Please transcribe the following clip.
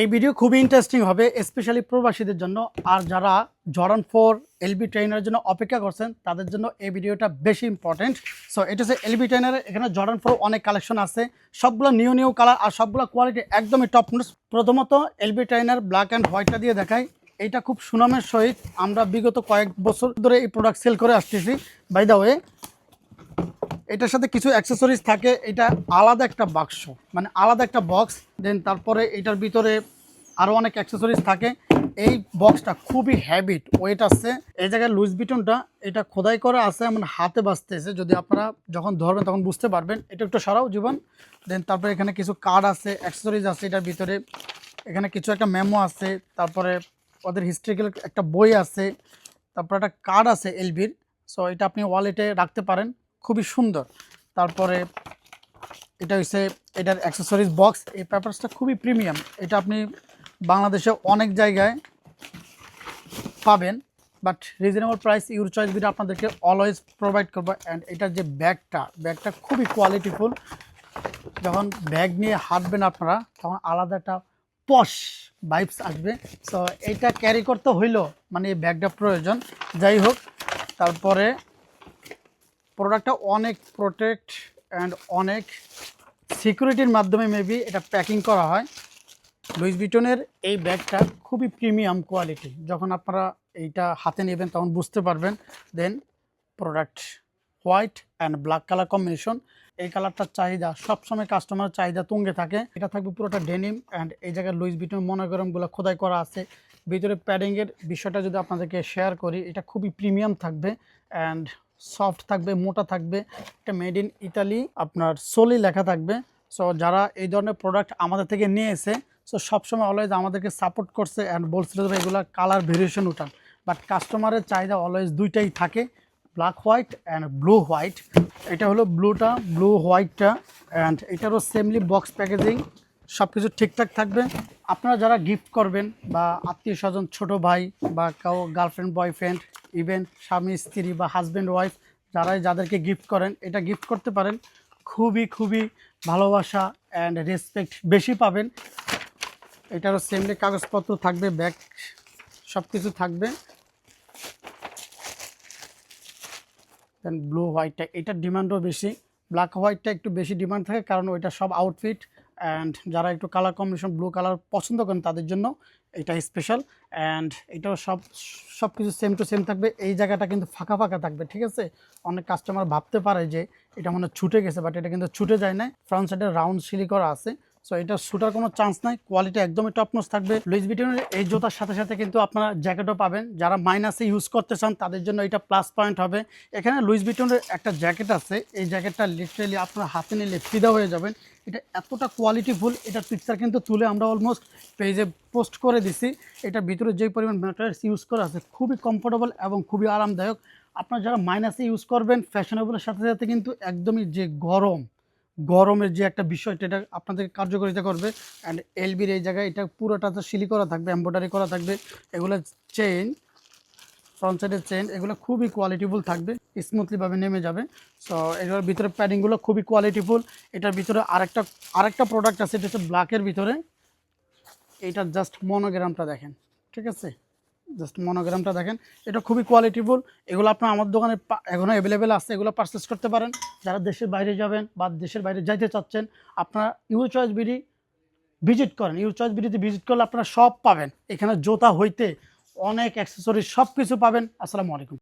এই ভিডিও খুবই ইন্টারেস্টিং হবে, স্পেশালি প্রবাসীদের জন্য। আর যারা জর্ডান 4 এলবি ট্রেনারের জন্য অপেক্ষা করছেন তাদের জন্য এই ভিডিওটা বেশি ইম্পর্টেন্ট। সো এটা হচ্ছে এলবি ট্রেনারের, এখানে জর্ডান 4 অনেক কালেকশন আছে, সবগুলো নিউ কালার আর সবগুলো কোয়ালিটি একদমই টপ নোটস। প্রথমত এলবি ট্রেনার ব্ল্যাক অ্যান্ড হোয়াইটটা দিয়ে দেখাই। এইটা খুব সুনামের সহিত আমরা বিগত কয়েক বছর ধরে এই প্রোডাক্ট সেল করে আসতেছি। বাই দ্য ওয়ে, এটার সাথে কিছু অ্যাক্সেসরিজ থাকে, এটা আলাদা একটা বাক্স, মানে আলাদা একটা বক্স। দেন তারপরে এটার ভিতরে আরও অনেক অ্যাক্সেসরিজ থাকে। এই বক্সটা খুবই হ্যাভিট ওয়েট আছে। এই জায়গায় লুইস বিটনটা এটা খোদাই করা আছে, মানে হাতে বাজতেছে, যদি আপনারা যখন ধরবেন তখন বুঝতে পারবেন। এটা একটু সরাও জীবন। দেন তারপরে এখানে কিছু কার্ড আছে, অ্যাক্সেসরিজ আছে এটার ভিতরে। এখানে কিছু একটা মেমো আছে, তারপরে ওদের হিস্ট্রিক্যাল একটা বই আছে, তারপরে একটা কার্ড আছে এলবির। সো এটা আপনি ওয়ালেটে রাখতে পারেন, খুবই সুন্দর। তারপরে এটা হচ্ছে এটার অ্যাক্সেসরিজ বক্স। এই পেপারসটা খুবই প্রিমিয়াম, এটা আপনি বাংলাদেশে অনেক জায়গায় পাবেন, but reasonable price your choice video আপনাদেরকে অলওয়েজ প্রোভাইড করবো। অ্যান্ড এটার যে ব্যাগটা খুবই কোয়ালিটিফুল। যখন ব্যাগ নিয়ে হাঁটবেন আপনারা তখন আলাদা একটা পশ ভাইবস আসবে। সো এইটা ক্যারি করতে হইলেও মানে এই ব্যাগটা প্রয়োজন। যাই হোক, তারপরে প্রোডাক্টটা অনেক প্রোটেক্ট অ্যান্ড অনেক সিকিউরিটির মাধ্যমে মেবি এটা প্যাকিং করা হয়। লুইস ভিটনের এই ব্যাগটা খুবই প্রিমিয়াম কোয়ালিটি, যখন আপনারা এইটা হাতে নেবেন তখন বুঝতে পারবেন। Then product white and black colour combination. এই কালারটার চাহিদা সবসময় কাস্টমার চাহিদা তুঙ্গে থাকে। এটা থাকবে পুরোটা ডেনিম অ্যান্ড এই জায়গায় লুইস ভিটন মনোগ্রামগুলো খোদাই করা আছে। ভিতরে প্যাডিংয়ের বিষয়টা যদি আপনাদেরকে শেয়ার করি, এটা খুবই প্রিমিয়াম থাকবে অ্যান্ড সফট থাকবে, মোটা থাকবে। এটা মেড ইন ইতালি, আপনার সোলি লেখা থাকবে। সো যারা এই ধরনের প্রোডাক্ট আমাদের থেকে নিয়েছে, সো সবসময় অলওয়েজ আমাদেরকে সাপোর্ট করছে অ্যান্ড বলছিল যে এগুলো কালার ভেরিয়েশন উঠান। বাট কাস্টমারের চাহিদা অলওয়েজ দুইটাই থাকে, black white and blue white. এটা হলো ব্লু হোয়াইটটা অ্যান্ড এটারও সেমলি বক্স প্যাকেজিং, সব কিছু ঠিকঠাক থাকবে। আপনারা যারা গিফট করবেন বা আত্মীয় স্বজন, ছোটো ভাই বা কাউ গার্লফ্রেন্ড বয়ফ্রেন্ড, ইভেন স্বামী স্ত্রী বা হাজব্যান্ড ওয়াইফ, যাদেরকে গিফট করেন, এটা গিফট করতে পারেন। খুবই ভালোবাসা অ্যান্ড রেসপেক্ট বেশি পাবেন। এটারও সেমলি কাগজপত্র থাকবে, ব্যাগ সব কিছু থাকবে। দেন ব্লু হোয়াইটটা, এটার ডিমান্ডও বেশি। ব্ল্যাক হোয়াইটটা একটু বেশি ডিমান্ড থাকে, কারণ ওইটা সব আউটফিট অ্যান্ড যারা একটু কালার কম্বিনেশন ব্লু কালার পছন্দ করেন তাদের জন্য এটা স্পেশাল। অ্যান্ড এটাও সব কিছু সেম টু সেম থাকবে। এই জায়গাটা কিন্তু ফাঁকা থাকবে, ঠিক আছে? অনেক কাস্টমার ভাবতে পারে যে এটা মনে ছুটে গেছে, বাট এটা কিন্তু ছুটে যায় না। ফ্রন্ট সাইডে রাউন্ড সিলি করা আছে। সো এটা শুটার কোনো চান্স নাই, কোয়ালিটি একদমই টপ নচ থাকবে। লুইস ভিটনের এই জুতার সাথে কিন্তু আপনারা জ্যাকেটও পাবেন। যারা মাইনাসে ইউজ করতে চান তাদের জন্য এটা প্লাস পয়েন্ট হবে। এখানে লুইস ভিটনের একটা জ্যাকেট আছে, এই জ্যাকেটটা লিটারেলি আপনারা হাতে নিলে ফিদা হয়ে যাবেন। এটা এতটা কোয়ালিটিফুল, এটার পিকচার কিন্তু তুলে আমরা অলমোস্ট পেজে পোস্ট করে দিছি। এটার ভিতরে যে পরিমাণ ম্যাটেরিয়ালস ইউজ করা আছে খুবই কমফোর্টেবল এবং খুবই আরামদায়ক। আপনারা যারা মাইনাসে ইউজ করবেন, ফ্যাশনেবলের সাথে কিন্তু একদমই যে গরমের যে একটা বিষয়টা, এটা আপনাদের কার্যকারিতা করবে। অ্যান্ড এলবির এই জায়গায় এটা পুরোটা তো সিলি করা থাকবে, এমব্রয়ডারি করা থাকবে। এগুলো চেইন, ফ্রন্ট সাইডের চেইন, এগুলো খুবই কোয়ালিটিফুল থাকবে, স্মুথলিভাবে নেমে যাবে। সো এগুলোর ভিতরে প্যাডিংগুলো খুবই কোয়ালিটিফুল। এটার ভিতরে আরেকটা প্রোডাক্ট আছে, এটা হচ্ছে ব্ল্যাকের ভিতরে। এইটার জাস্ট মনোগ্রামটা দেখেন, ঠিক আছে? জাস্ট মনোগ্রামটা দেখেন, এটা খুবই কোয়ালিটিফুল। এগুলো আপনার আমার দোকানে এখনও অ্যাভেলেবেল আছে, এগুলো পারচেস করতে পারেন। যারা দেশের বাইরে যাবেন বা দেশের বাইরে যাইতে চাচ্ছেন, আপনারা ইউর চয়েস বিডি ভিজিট করেন। ইউর চয়েস বিডিতে ভিজিট করলে আপনারা সব পাবেন। এখানে জুতা হইতে অনেক অ্যাক্সেসরিজ সব কিছু পাবেন। আসসালামু আলাইকুম।